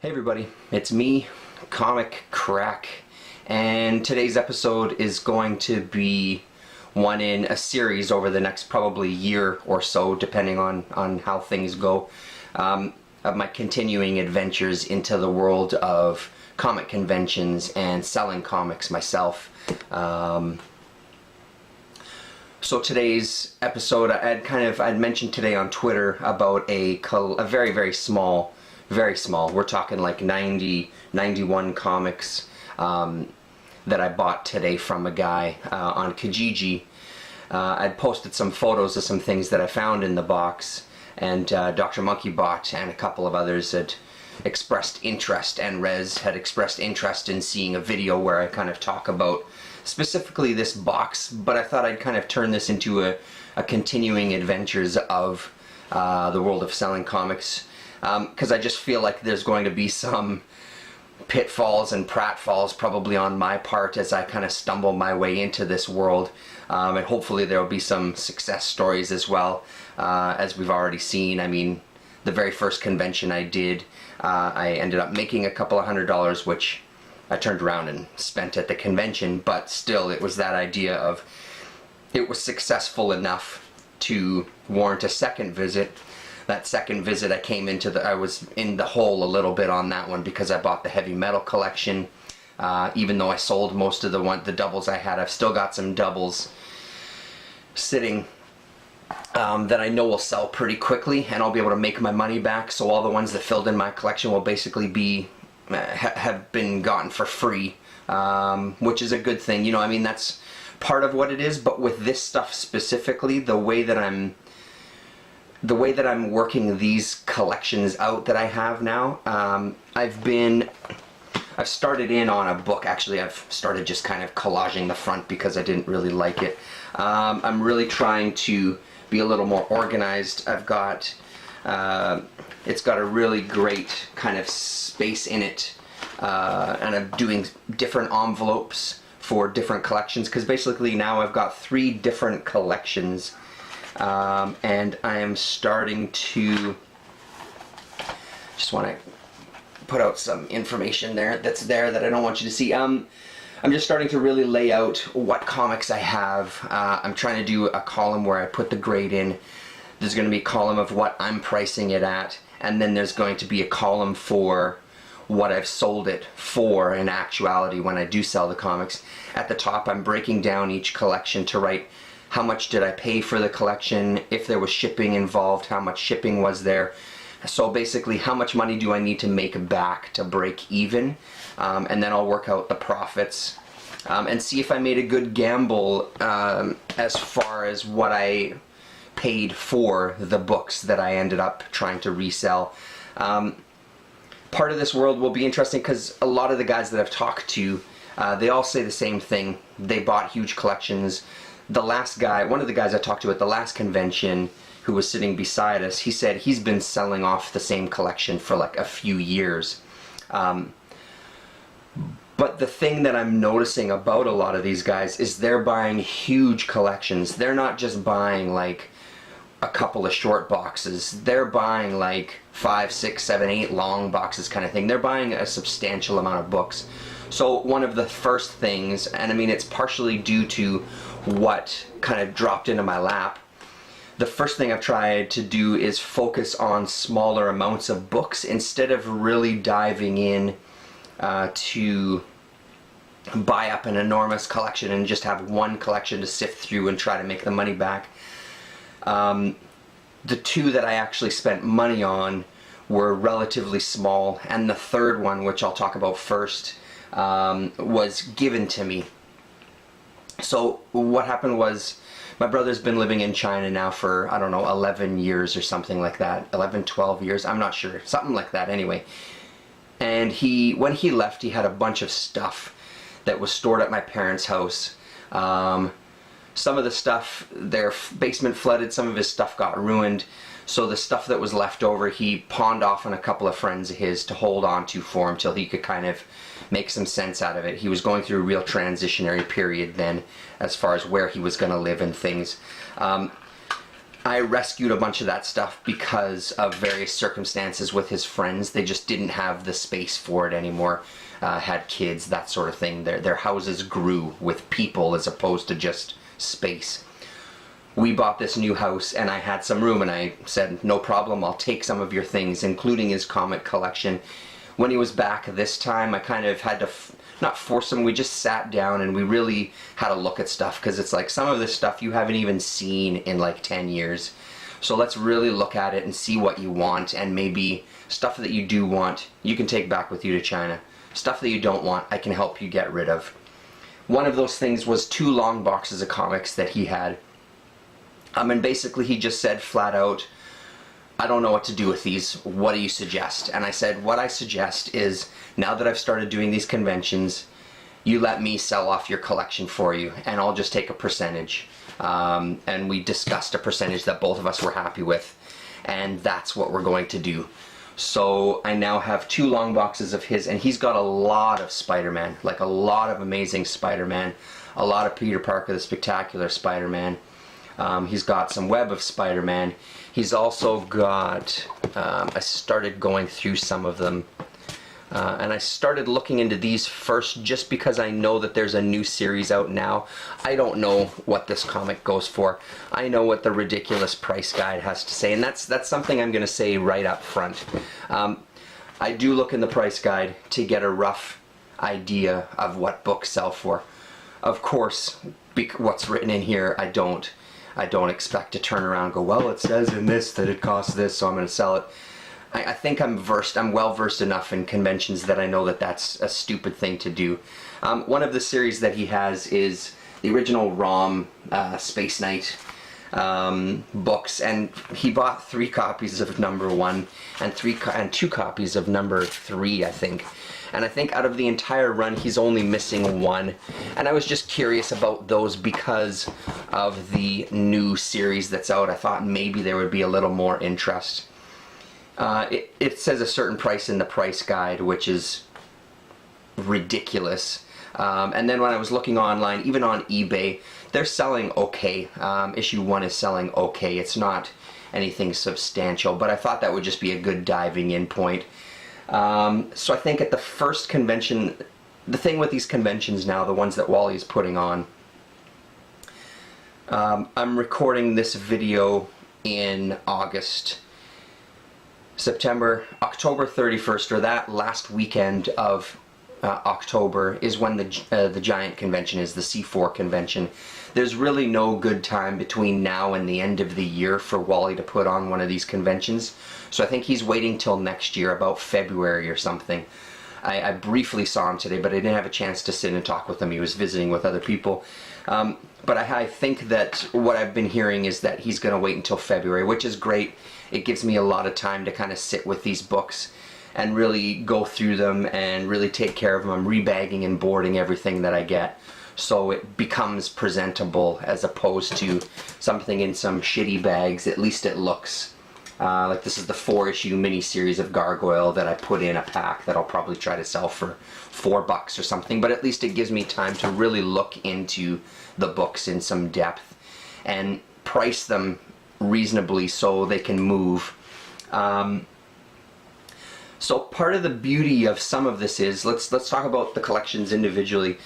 Hey everybody, it's me, Comic Crack, and today's episode is going to be one in a series over the next probably year or so, depending on how things go, of my continuing adventures into the world of comic conventions and selling comics myself. So today's episode, I'd mentioned today on Twitter about a very, very small, we're talking like 91 comics that I bought today from a guy on Kijiji. I'd posted some photos of some things that I found in the box, and Dr. Monkeybot and a couple of others had expressed interest, and Rez had expressed interest in seeing a video where I kind of talk about specifically this box, but I thought I'd kind of turn this into a continuing adventures of the world of selling comics, because I just feel like there's going to be some pitfalls and pratfalls probably on my part as I kind of stumble my way into this world, and hopefully there will be some success stories as well, as we've already seen. I mean, the very first convention I did, I ended up making a couple of $100, which I turned around and spent at the convention, but still it was that idea of it was successful enough to warrant a second visit. That second visit I was in the hole a little bit on that one because I bought the heavy metal collection. Even though I sold most of the doubles I had, I've still got some doubles sitting that I know will sell pretty quickly, and I'll be able to make my money back. So all the ones that filled in my collection will basically be have been gotten for free, which is a good thing. You know, I mean, that's part of what it is. But with this stuff specifically, the way that I'm working these collections out that I have now, I've started in on a book. Actually, I've started just kind of collaging the front because I didn't really like it. I'm really trying to be a little more organized. I've got it's got a really great kind of space in it, and I'm doing different envelopes for different collections, because basically now I've got 3 different collections, and I am starting to just want to put out some information that I don't want you to see. I'm just starting to really lay out what comics I have. I'm trying to do a column where I put the grade in. There's going to be a column of what I'm pricing it at, and then there's going to be a column for what I've sold it for in actuality when I do sell the comics. At the top, I'm breaking down each collection to write how much did I pay for the collection, if there was shipping involved, how much shipping was there. So basically, how much money do I need to make back to break even, and then I'll work out the profits and see if I made a good gamble as far as what I paid for the books that I ended up trying to resell. Part of this world will be interesting because a lot of the guys that I've talked to, they all say the same thing. They bought huge collections. The last guy, one of the guys I talked to at the last convention, who was sitting beside us, he said he's been selling off the same collection for like a few years. But the thing that I'm noticing about a lot of these guys is they're buying huge collections. They're not just buying like a couple of short boxes. They're buying like 5, 6, 7, 8 long boxes kind of thing. They're buying a substantial amount of books. So one of the first things, and I mean it's partially due to what kind of dropped into my lap, the first thing I've tried to do is focus on smaller amounts of books instead of really diving in to buy up an enormous collection and just have one collection to sift through and try to make the money back. The 2 that I actually spent money on were relatively small, and the third one, which I'll talk about first, was given to me. So what happened was, my brother's been living in China now for, I don't know, 11 years or something like that. 11, 12 years, I'm not sure. Something like that anyway. And when he left, he had a bunch of stuff that was stored at my parents' house. Some of the stuff, their basement flooded, some of his stuff got ruined. So the stuff that was left over, he pawned off on a couple of friends of his to hold on to for him till he could kind of make some sense out of it. He was going through a real transitionary period then as far as where he was going to live and things. I rescued a bunch of that stuff because of various circumstances with his friends. They just didn't have the space for it anymore. Had kids, that sort of thing. Their houses grew with people as opposed to just space. We bought this new house and I had some room, and I said, no problem, I'll take some of your things, including his comic collection. When he was back this time, I kind of had to not force him, we just sat down and we really had a look at stuff, because it's like some of this stuff you haven't even seen in like 10 years. So let's really look at it and see what you want, and maybe stuff that you do want you can take back with you to China. Stuff that you don't want, I can help you get rid of. One of those things was 2 long boxes of comics that he had. And basically he just said flat out, I don't know what to do with these, what do you suggest? And I said, what I suggest is, now that I've started doing these conventions, you let me sell off your collection for you, and I'll just take a percentage. And we discussed a percentage that both of us were happy with, and that's what we're going to do. So I now have 2 long boxes of his, and he's got a lot of Spider-Man, like a lot of Amazing Spider-Man, a lot of Peter Parker the Spectacular Spider-Man. He's got some Web of Spider-Man. He's also got, I started going through some of them, and I started looking into these first just because I know that there's a new series out now. I don't know what this comic goes for. I know what the ridiculous price guide has to say, and that's something I'm going to say right up front. I do look in the price guide to get a rough idea of what books sell for. Of course, what's written in here, I don't expect to turn around and go, well, it says in this that it costs this, so I'm going to sell it. I think I'm well versed enough in conventions that I know that that's a stupid thing to do. One of the series that he has is the original ROM Space Knight books, and he bought 3 copies of number 1 and 2 copies of number 3, I think. And I think out of the entire run he's only missing 1, and I was just curious about those because of the new series that's out. I thought maybe there would be a little more interest. It says a certain price in the price guide, which is ridiculous. And then when I was looking online, even on eBay, they're selling okay. Issue 1 is selling okay. It's not anything substantial, but I thought that would just be a good diving in point. So I think at the first convention, the thing with these conventions now, the ones that Wally's putting on, I'm recording this video in August. October 31st, or that last weekend of October, is when the giant convention is, the C4 convention. There's really no good time between now and the end of the year for Wally to put on one of these conventions. So I think he's waiting till next year, about February or something. I briefly saw him today, but I didn't have a chance to sit and talk with him. He was visiting with other people. But I think that what I've been hearing is that he's going to wait until February, which is great. It gives me a lot of time to kind of sit with these books and really go through them and really take care of them. I'm rebagging and boarding everything that I get, so it becomes presentable as opposed to something in some shitty bags. At least it looks like this is the 4-issue mini-series of Gargoyle that I put in a pack that I'll probably try to sell for $4 or something, but at least it gives me time to really look into the books in some depth and price them reasonably so they can move. So part of the beauty of some of this is, let's talk about the collections individually.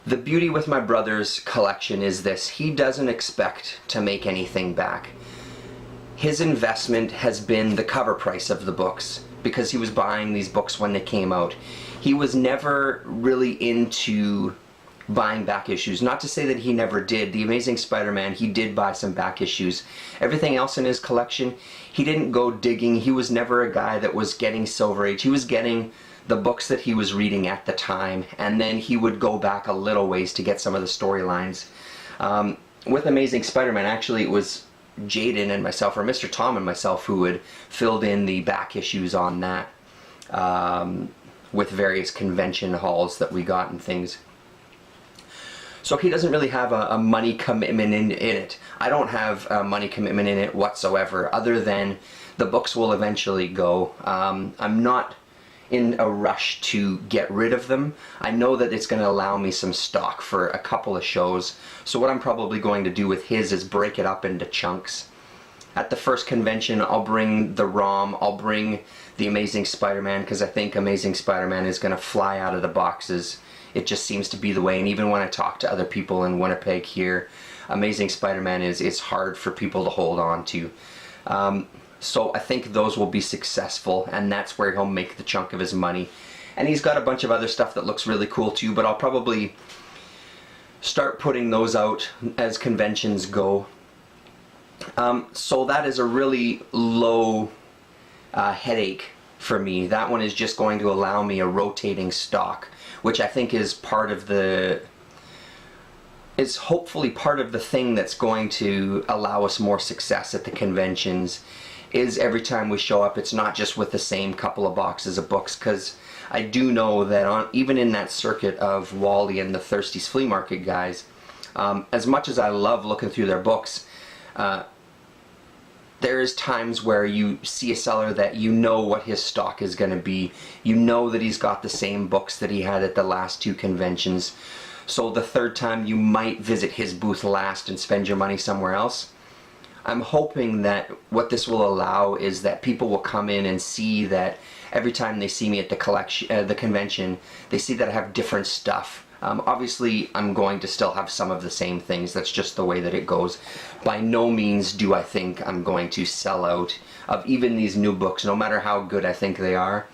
The beauty with my brother's collection is this: he doesn't expect to make anything back. His investment has been the cover price of the books, because he was buying these books when they came out. He was never really into buying back issues. Not to say that he never did. The Amazing Spider-Man, he did buy some back issues. Everything else in his collection, he didn't go digging. He was never a guy that was getting Silver Age. He was getting the books that he was reading at the time, and then he would go back a little ways to get some of the storylines. With Amazing Spider-Man, actually it was Jaden and myself, or Mr. Tom and myself, who had filled in the back issues on that, with various convention halls that we got and things. So he doesn't really have a money commitment in it. I don't have a money commitment in it whatsoever, other than the books will eventually go. I'm not in a rush to get rid of them. I know that it's going to allow me some stock for a couple of shows. So what I'm probably going to do with his is break it up into chunks. at the first convention, I'll bring the ROM, I'll bring the Amazing Spider-Man, because I think Amazing Spider-Man is going to fly out of the boxes. It just seems to be the way, and even when I talk to other people in Winnipeg here, Amazing Spider-Man it's hard for people to hold on to. So I think those will be successful, and that's where he'll make the chunk of his money. And he's got a bunch of other stuff that looks really cool too, but I'll probably start putting those out as conventions go. So that is a really low headache for me. That one is just going to allow me a rotating stock, which I think is part of the, is hopefully part of the thing that's going to allow us more success at the conventions, is every time we show up, it's not just with the same couple of boxes of books, because I do know that even in that circuit of Wally and the Thirsties Flea Market guys, as much as I love looking through their books, there's times where you see a seller that you know what his stock is going to be. You know that he's got the same books that he had at the last two conventions. So the third time you might visit his booth last and spend your money somewhere else. I'm hoping that what this will allow is that people will come in and see that every time they see me at the convention, they see that I have different stuff. Obviously, I'm going to still have some of the same things. That's just the way that it goes. By no means do I think I'm going to sell out of even these new books, no matter how good I think they are.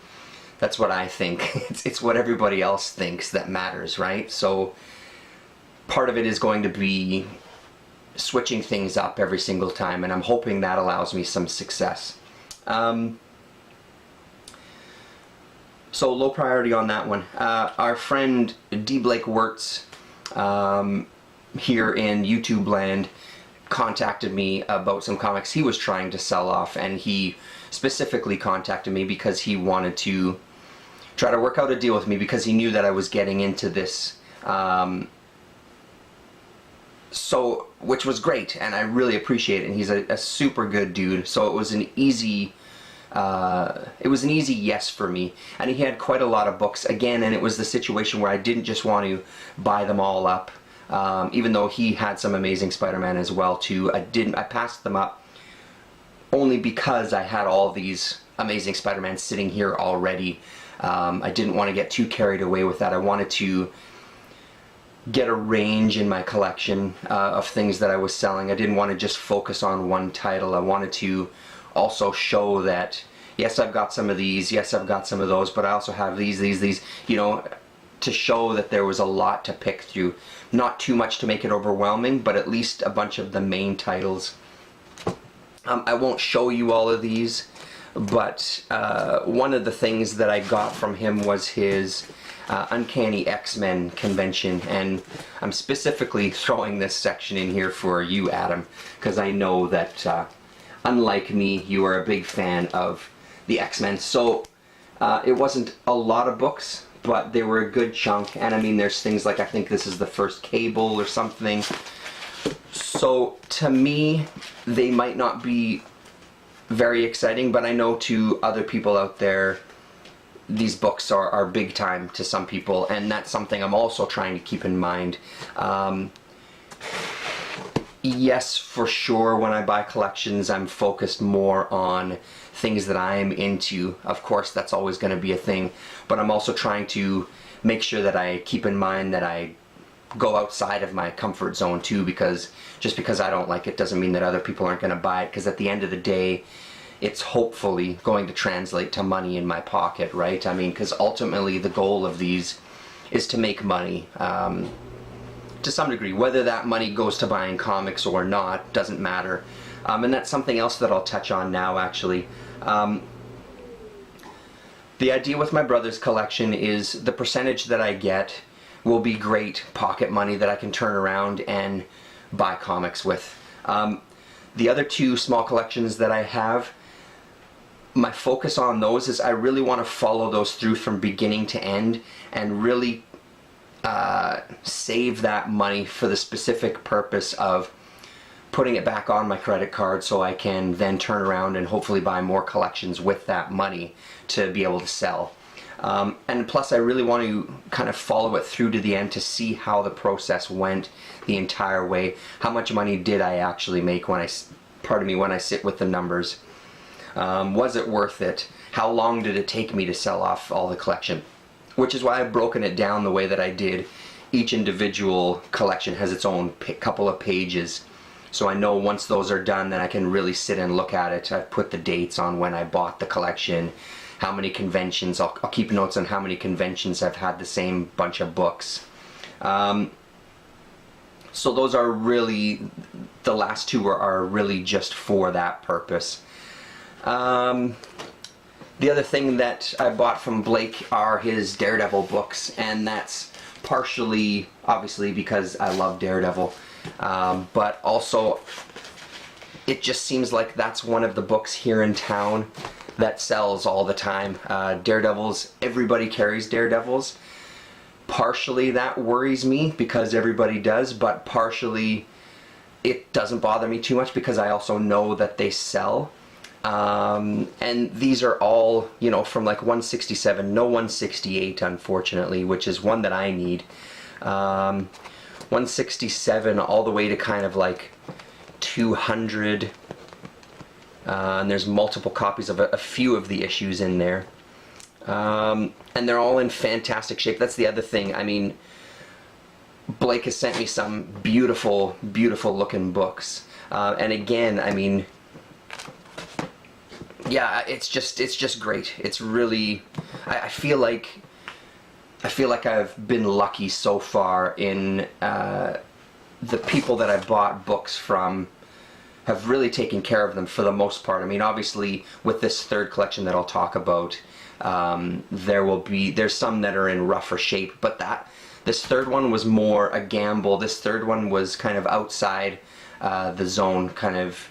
That's what I think. It's what everybody else thinks that matters, right? So part of it is going to be switching things up every single time, and I'm hoping that allows me some success. So low priority on that one. Our friend D. Blake Wirtz here in YouTube land contacted me about some comics he was trying to sell off, and he specifically contacted me because he wanted to try to work out a deal with me because he knew that I was getting into this. So, which was great, and I really appreciate it, and he's a super good dude, so it was an easy yes for me. And he had quite a lot of books again, and it was the situation where I didn't just want to buy them all up, even though he had some Amazing Spider-Man as well too. I passed them up only because I had all these Amazing Spider-Man sitting here already. I didn't want to get too carried away with that. I wanted to get a range in my collection of things that I was selling. I didn't want to just focus on one title. I wanted to also show that, yes, I've got some of these, yes, I've got some of those, but I also have these, you know, to show that there was a lot to pick through. Not too much to make it overwhelming, but at least a bunch of the main titles. I won't show you all of these, but one of the things that I got from him was his Uncanny X-Men convention, and I'm specifically throwing this section in here for you, Adam, because I know that unlike me, you are a big fan of the X-Men. So it wasn't a lot of books, but they were a good chunk, and I mean there's things like, I think this is the first Cable or something. So to me, they might not be very exciting, but I know to other people out there, these books are big time to some people, and that's something I'm also trying to keep in mind. Yes, for sure, when I buy collections, I'm focused more on things that I'm into. Of course, that's always going to be a thing, but I'm also trying to make sure that I keep in mind that I go outside of my comfort zone too, because just because I don't like it doesn't mean that other people aren't going to buy it, because at the end of the day, it's hopefully going to translate to money in my pocket, right? I mean, because ultimately the goal of these is to make money. To some degree, whether that money goes to buying comics or not doesn't matter. And that's something else that I'll touch on now, actually. The idea with my brother's collection is the percentage that I get will be great pocket money that I can turn around and buy comics with. The other two small collections that I have, my focus on those is I really want to follow those through from beginning to end and really save that money for the specific purpose of putting it back on my credit card so I can then turn around and hopefully buy more collections with that money to be able to sell. And plus I really want to kind of follow it through to the end to see how the process went the entire way. How much money did I actually make when I pardon me, when I sit with the numbers. Was it worth it? How long did it take me to sell off all the collection? Which is why I've broken it down the way that I did. Each individual collection has its own couple of pages. So I know once those are done, then I can really sit and look at it. I've put the dates on when I bought the collection, how many conventions. I'll keep notes on how many conventions I've had the same bunch of books. So those are really, the last two are really just for that purpose. The other thing that I bought from Blake are his Daredevil books, and that's partially, obviously, because I love Daredevil, but also it just seems like that's one of the books here in town that sells all the time. Daredevils, everybody carries Daredevils. Partially that worries me because everybody does, but partially it doesn't bother me too much because I also know that they sell. And these are all, you know, from like 167, no 168 unfortunately, which is one that I need. 167 all the way to kind of like 200, and there's multiple copies of a few of the issues in there. And they're all in fantastic shape. That's the other thing. I mean, Blake has sent me some beautiful, beautiful looking books. And again, I mean, yeah, it's just great. It's really, I feel like I've been lucky so far in the people that I bought books from have really taken care of them for the most part. I mean, obviously with this third collection that I'll talk about, there's some that are in rougher shape, but this third one was more a gamble. This third one was kind of outside the zone, kind of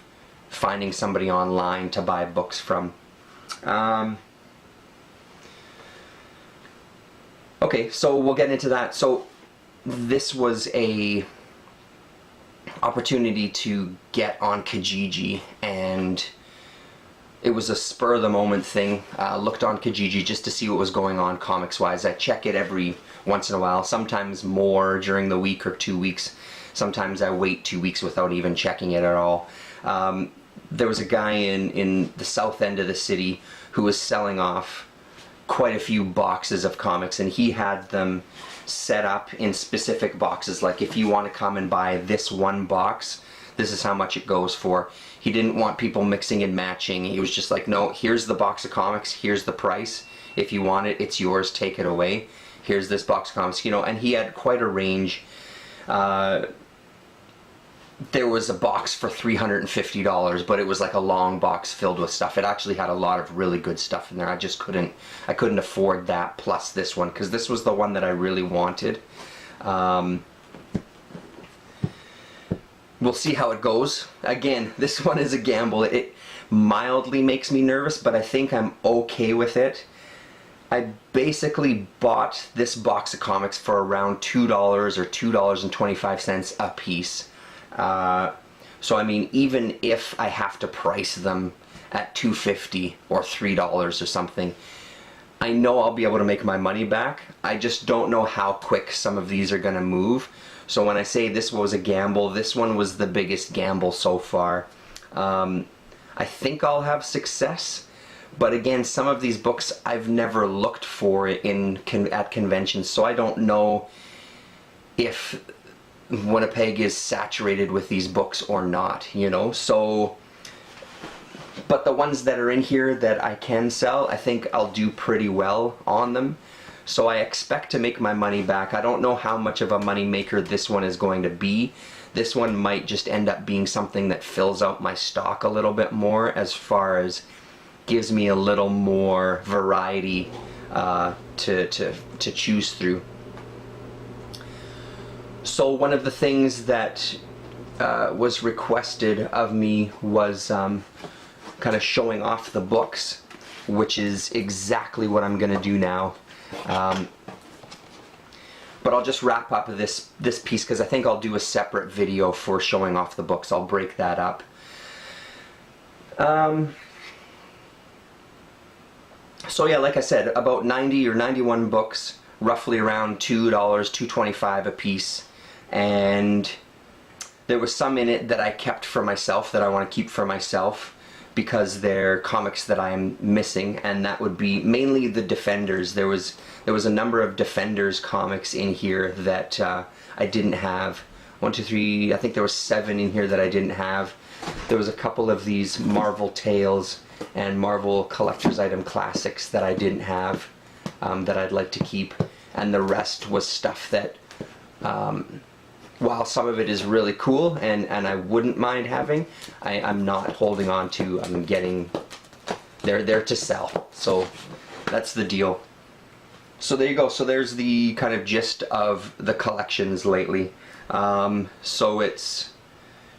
finding somebody online to buy books from. Okay, so we'll get into that. So this was a opportunity to get on Kijiji, and it was a spur of the moment thing. Looked on Kijiji just to see what was going on comics wise. I check it every once in a while, sometimes more during the week or 2 weeks. Sometimes I wait 2 weeks without even checking it at all. There was a guy in the south end of the city who was selling off quite a few boxes of comics, and he had them set up in specific boxes. Like, if you want to come and buy this one box, this is how much it goes for. He didn't want people mixing and matching. He was just like, no, here's the box of comics, here's the price. If you want it, it's yours, take it away. Here's this box of comics, you know, and he had quite a range. There was a box for $350, but it was like a long box filled with stuff. It actually had a lot of really good stuff in there. I just couldn't afford that plus this one, because this was the one that I really wanted. We'll see how it goes. Again, this one is a gamble. It mildly makes me nervous, but I think I'm okay with it. I basically bought this box of comics for around $2 or $2.25 a piece. So I mean, even if I have to price them at $2.50 or $3 or something, I know I'll be able to make my money back. I just don't know how quick some of these are gonna move. So when I say this was a gamble, this one was the biggest gamble so far. I think I'll have success, but again, some of these books I've never looked for at conventions, so I don't know if Winnipeg is saturated with these books or not, you know. So, but the ones that are in here that I can sell, I think I'll do pretty well on them. So I expect to make my money back. I don't know how much of a money maker this one is going to be. This one might just end up being something that fills out my stock a little bit more, as far as gives me a little more variety to choose through. So one of the things that was requested of me was kind of showing off the books, which is exactly what I'm gonna do now. But I'll just wrap up this piece, because I think I'll do a separate video for showing off the books. I'll break that up. So yeah, like I said, about 90 or 91 books, roughly around $2, $2.25 a piece. And There was some in it that I kept for myself, that I want to keep for myself, because they're comics that I'm missing, and that would be mainly the Defenders. There was a number of Defenders comics in here that I didn't have. 1, 2, 3, I think there was 7 in here that I didn't have. There was a couple of these Marvel Tales and Marvel Collector's Item Classics that I didn't have, that I'd like to keep, and the rest was stuff that, while some of it is really cool and I wouldn't mind having, I'm not holding on to. I'm getting, they're there to sell. So that's the deal. So there you go. So there's the kind of gist of the collections lately. So it's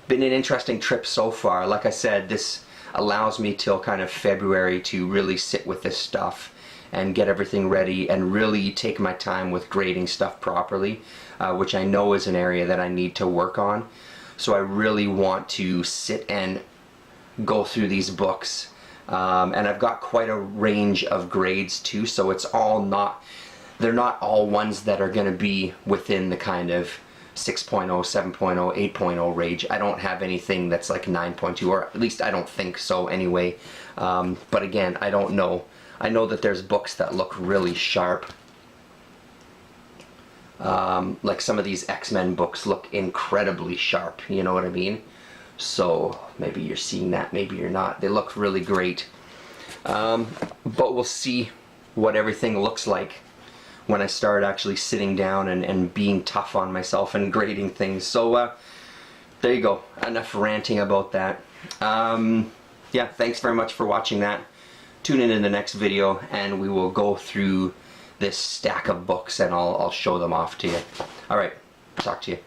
been an interesting trip so far. Like I said, this allows me till kind of February to really sit with this stuff and get everything ready and really take my time with grading stuff properly, which I know is an area that I need to work on. So I really want to sit and go through these books, and I've got quite a range of grades too, so it's all not, they're not all ones that are going to be within the kind of 6.0, 7.0, 8.0 range. I don't have anything that's like 9.2, or at least I don't think so anyway. But again, I don't know. I know that there's books that look really sharp. Like some of these X-Men books look incredibly sharp, you know what I mean? So maybe you're seeing that, maybe you're not. They look really great. But we'll see what everything looks like when I start actually sitting down and being tough on myself and grading things. So there you go, enough ranting about that. Yeah, thanks very much for watching that. Tune in the next video and we will go through this stack of books and I'll show them off to you. Alright, talk to you.